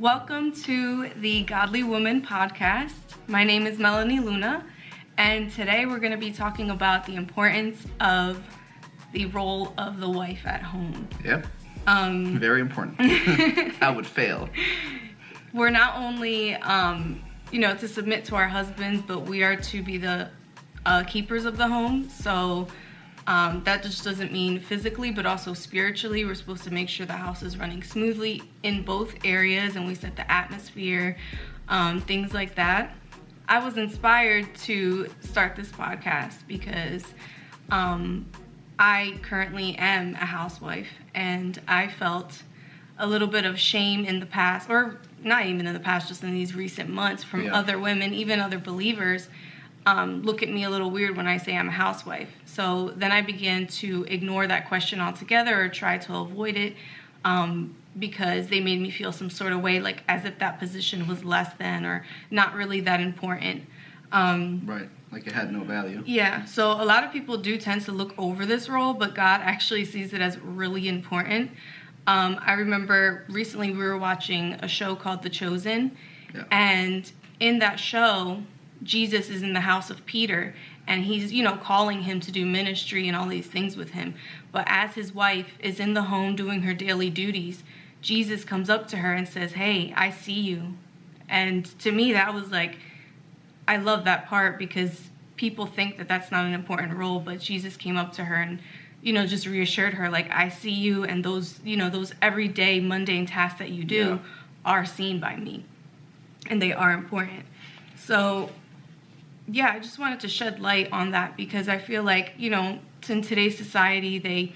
Welcome to the Godly Woman podcast. My name is Melanie Luna, and today we're going to be talking about the importance of the role of the wife at home. Yep. Very important. I would fail. We're not only, to submit to our husbands, but we are to be the keepers of the home. So that just doesn't mean physically, but also spiritually. We're supposed to make sure the house is running smoothly in both areas, and we set the atmosphere, things like that. I was inspired to start this podcast because I currently am a housewife, and I felt a little bit of shame in the past, or not even in the past, just in these recent months from other women, even other believers, look at me a little weird when I say I'm a housewife. So then I began to ignore that question altogether or try to avoid it because they made me feel some sort of way, like as if that position was less than or not really that important. Right, like it had no value. Yeah, so a lot of people do tend to look over this role, but God actually sees it as really important. I remember recently we were watching a show called The Chosen, and in that show, Jesus is in the house of Peter, and he's, calling him to do ministry and all these things with him. But as his wife is in the home doing her daily duties, Jesus comes up to her and says, "Hey, I see you." And to me, that was like, I love that part because people think that that's not an important role, but Jesus came up to her and, just reassured her, like, I see you, and those everyday mundane tasks that you do are seen by me, and they are important. So, I just wanted to shed light on that because I feel like, in today's society, they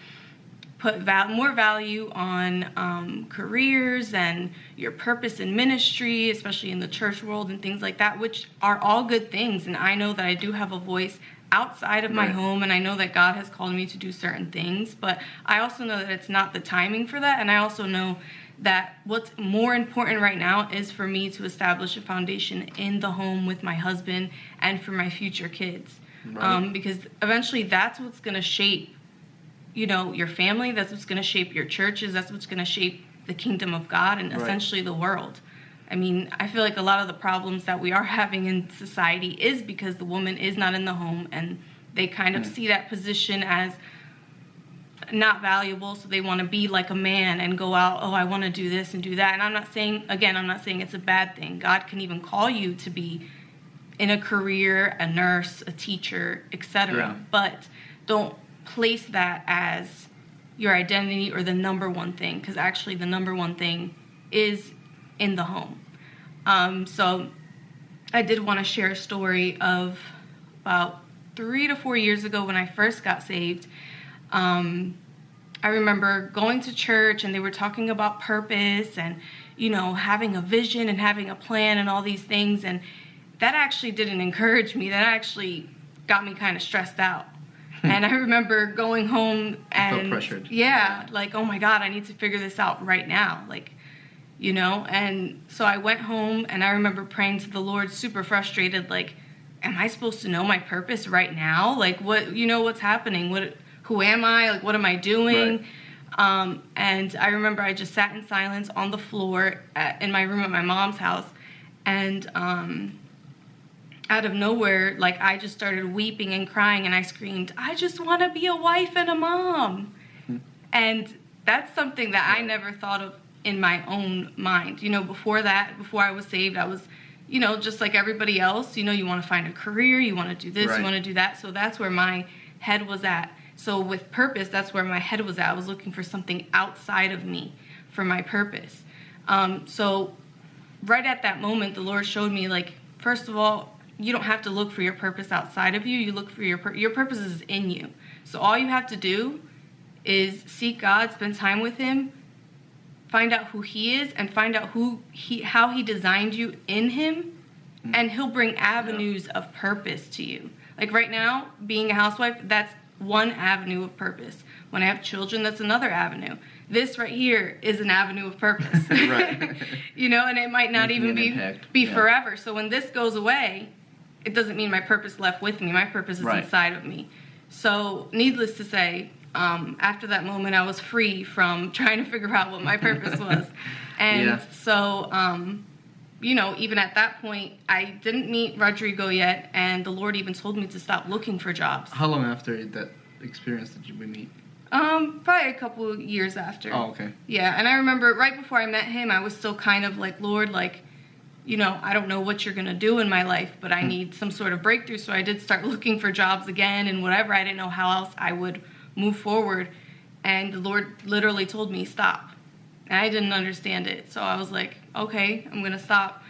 put more value on careers and your purpose in ministry, especially in the church world and things like that, which are all good things. And I know that I do have a voice outside of my home, and I know that God has called me to do certain things, but I also know that it's not the timing for that. And I also know that what's more important right now is for me to establish a foundation in the home with my husband and for my future kids. Because eventually that's what's going to shape, your family. That's what's going to shape your churches. That's what's going to shape the kingdom of God and essentially the world. I mean, I feel like a lot of the problems that we are having in society is because the woman is not in the home, and they kind of see that position as not valuable, so they want to be like a man and go out, I want to do this and do that. And I'm not saying it's a bad thing. God can even call you to be in a career, a nurse, a teacher, etc. But don't place that as your identity or the number one thing, because actually the number one thing is in the home. So I did want to share a story of about 3 to 4 years ago when I first got saved. I remember going to church and they were talking about purpose and, having a vision and having a plan and all these things. And that actually didn't encourage me. That actually got me kind of stressed out. And I remember going home and, felt pressured. Like, oh my God, I need to figure this out right now. Like, and so I went home and I remember praying to the Lord, super frustrated. Like, am I supposed to know my purpose right now? Like, what's happening? Who am I? Like, what am I doing? And I remember I just sat in silence on the floor in my room at my mom's house. And out of nowhere, like, I just started weeping and crying, and I screamed, "I just want to be a wife and a mom." And that's something that I never thought of in my own mind. Before I was saved, I was, just like everybody else. You want to find a career, you want to do this, you want to do that. So that's where my head was at. So with purpose, that's where my head was at. I was looking for something outside of me for my purpose. So right at that moment, the Lord showed me, like, first of all, you don't have to look for your purpose outside of you. You look for your purpose is in you. So all you have to do is seek God, spend time with Him, find out who He is, and find out how He designed you in Him, and He'll bring avenues of purpose to you. Like right now, being a housewife, that's one avenue of purpose. When I have children, that's another avenue. This right here is an avenue of purpose. And it might not even be forever. So when this goes away, it doesn't mean my purpose left with me. My purpose is inside of me. So needless to say, after that moment, I was free from trying to figure out what my purpose was. And so, even at that point, I didn't meet Rodrigo yet, and the Lord even told me to stop looking for jobs. How long after that experience did we meet? Probably a couple of years after. Oh, okay. Yeah, and I remember right before I met him, I was still kind of like, Lord, like, I don't know what you're going to do in my life, but I need some sort of breakthrough. So I did start looking for jobs again and whatever. I didn't know how else I would move forward. And the Lord literally told me, stop. And I didn't understand it. So I was like, okay, I'm going to stop.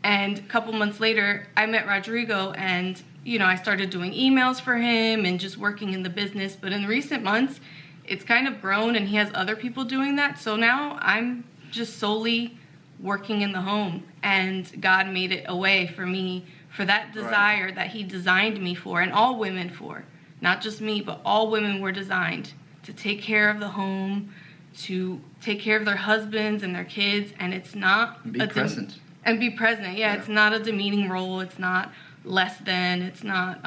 And a couple months later, I met Rodrigo, and, I started doing emails for him and just working in the business. But in recent months, it's kind of grown, and he has other people doing that. So now I'm just solely working in the home, and God made it a way for me for that desire that he designed me for, and all women for. Not just me, but all women were designed to take care of the home, to take care of their husbands and their kids, and it's not... Be present. And be present, yeah. It's not a demeaning role. It's not less than. It's not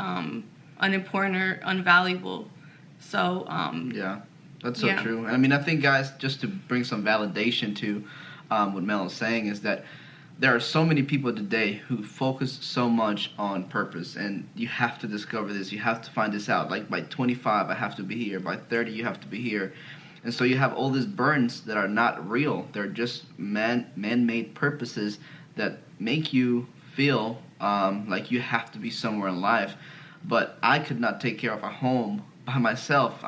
unimportant or unvaluable. So... yeah, that's so true. And I think, guys, just to bring some validation to what Mel is saying, is that there are so many people today who focus so much on purpose, and you have to discover this. You have to find this out. Like, by 25, I have to be here. By 30, you have to be here. And so you have all these burdens that are not real. They're just man-made purposes that make you feel like you have to be somewhere in life. But I could not take care of a home by myself.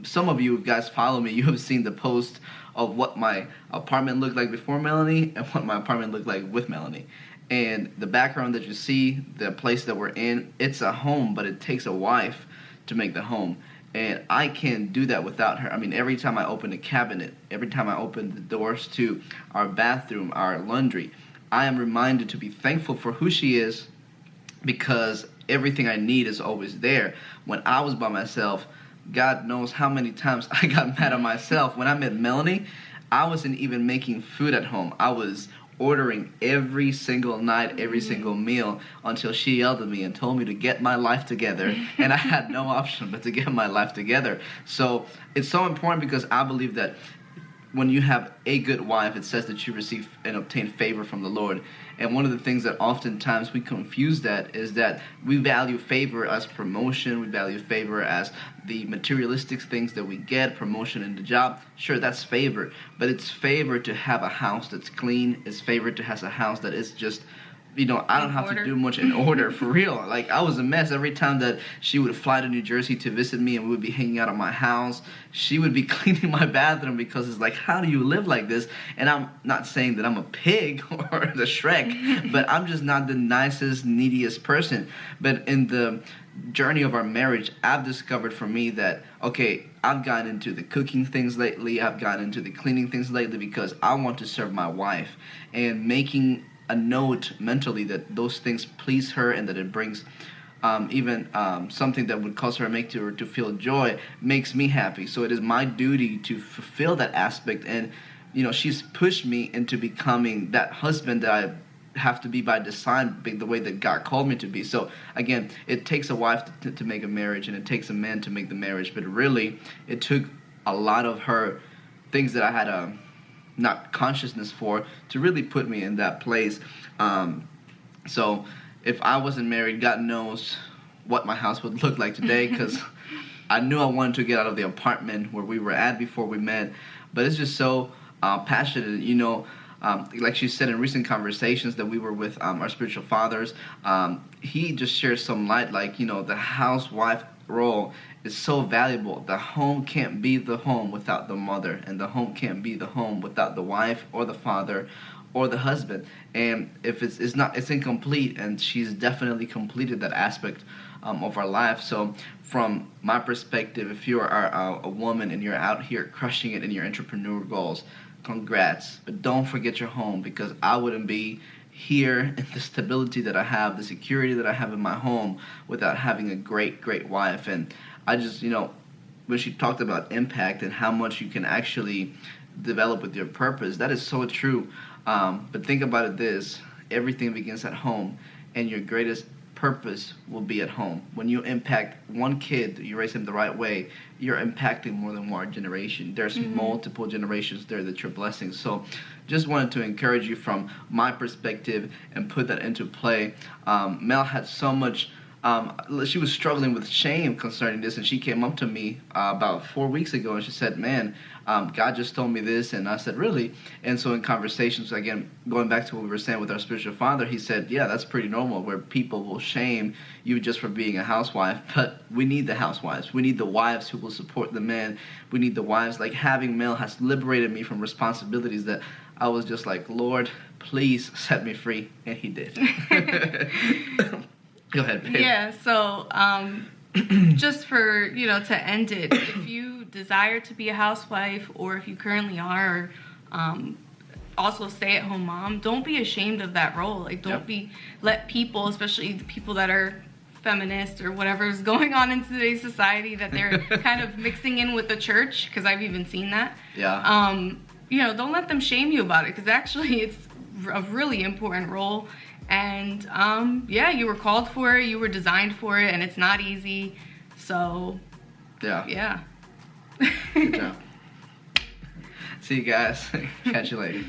Some of you guys follow me. You have seen the post of what my apartment looked like before Melanie and what my apartment looked like with Melanie. And the background that you see, the place that we're in, it's a home, but it takes a wife to make the home. And I can't do that without her. Every time I open a cabinet, every time I open the doors to our bathroom, our laundry, I am reminded to be thankful for who she is, because everything I need is always there. When I was by myself, God knows how many times I got mad at myself. When I met Melanie, I wasn't even making food at home. I was ordering every single night, every single meal, until she yelled at me and told me to get my life together. And I had no option but to get my life together. So it's so important, because I believe that when you have a good wife, it says that you receive and obtain favor from the Lord. And one of the things that oftentimes we confuse that is that we value favor as promotion. We value favor as the materialistic things that we get, promotion in the job. Sure, that's favor. But it's favor to have a house that's clean. It's favor to have a house that is just... I don't have to do much in order, for real. Like, I was a mess. Every time that she would fly to New Jersey to visit me and we would be hanging out at my house, she would be cleaning my bathroom, because it's like, how do you live like this? And I'm not saying that I'm a pig or the Shrek, but I'm just not the nicest, neediest person. But in the journey of our marriage, I've discovered for me that, okay, I've gotten into the cooking things lately. I've gotten into the cleaning things lately, because I want to serve my wife, and making a note mentally that those things please her, and that it brings something that would cause her to feel joy makes me happy. So it is my duty to fulfill that aspect. And she's pushed me into becoming that husband that I have to be by design, the way that God called me to be. So again, it takes a wife to make a marriage, and it takes a man to make the marriage. But really, it took a lot of her things that I had not consciousness for, to really put me in that place. So if I wasn't married, God knows what my house would look like today, because I knew I wanted to get out of the apartment where we were at before we met. But it's just so passionate, like she said in recent conversations that we were with our spiritual fathers, he just shares some light, like, the housewife role is so valuable. The home can't be the home without the mother, and the home can't be the home without the wife or the father or the husband. And if it's incomplete, and she's definitely completed that aspect of our life. So from my perspective, if you are a woman and you're out here crushing it in your entrepreneur goals, congrats. But don't forget your home, because I wouldn't be here in the stability that I have, the security that I have in my home, without having a great, great wife. And I just, when she talked about impact and how much you can actually develop with your purpose, that is so true. But think about it this: everything begins at home, and your greatest purpose will be at home. When you impact one kid, you raise him the right way, you're impacting more than one generation. There's multiple generations there that you're blessing. So just wanted to encourage you from my perspective and put that into play. Mel had so much, she was struggling with shame concerning this, and she came up to me about 4 weeks ago, and she said, man, God just told me this. And I said, really? And so in conversations, again, going back to what we were saying with our spiritual father, he said, yeah, that's pretty normal, where people will shame you just for being a housewife. But we need the housewives. We need the wives who will support the men. We need the wives. Like, having Mel has liberated me from responsibilities that I was just like, Lord, please set me free. And he did. Go ahead, babe. Yeah, so just for, to end it, if you desire to be a housewife, or if you currently are, or also stay-at-home mom, don't be ashamed of that role. Like, don't let people, especially the people that are feminist or whatever is going on in today's society, that they're kind of mixing in with the church, because I've even seen that. Yeah. Don't let them shame you about it, because actually it's a really important role. And you were called for it, you were designed for it, and it's not easy. So yeah. Good job. See you guys. Catch you later.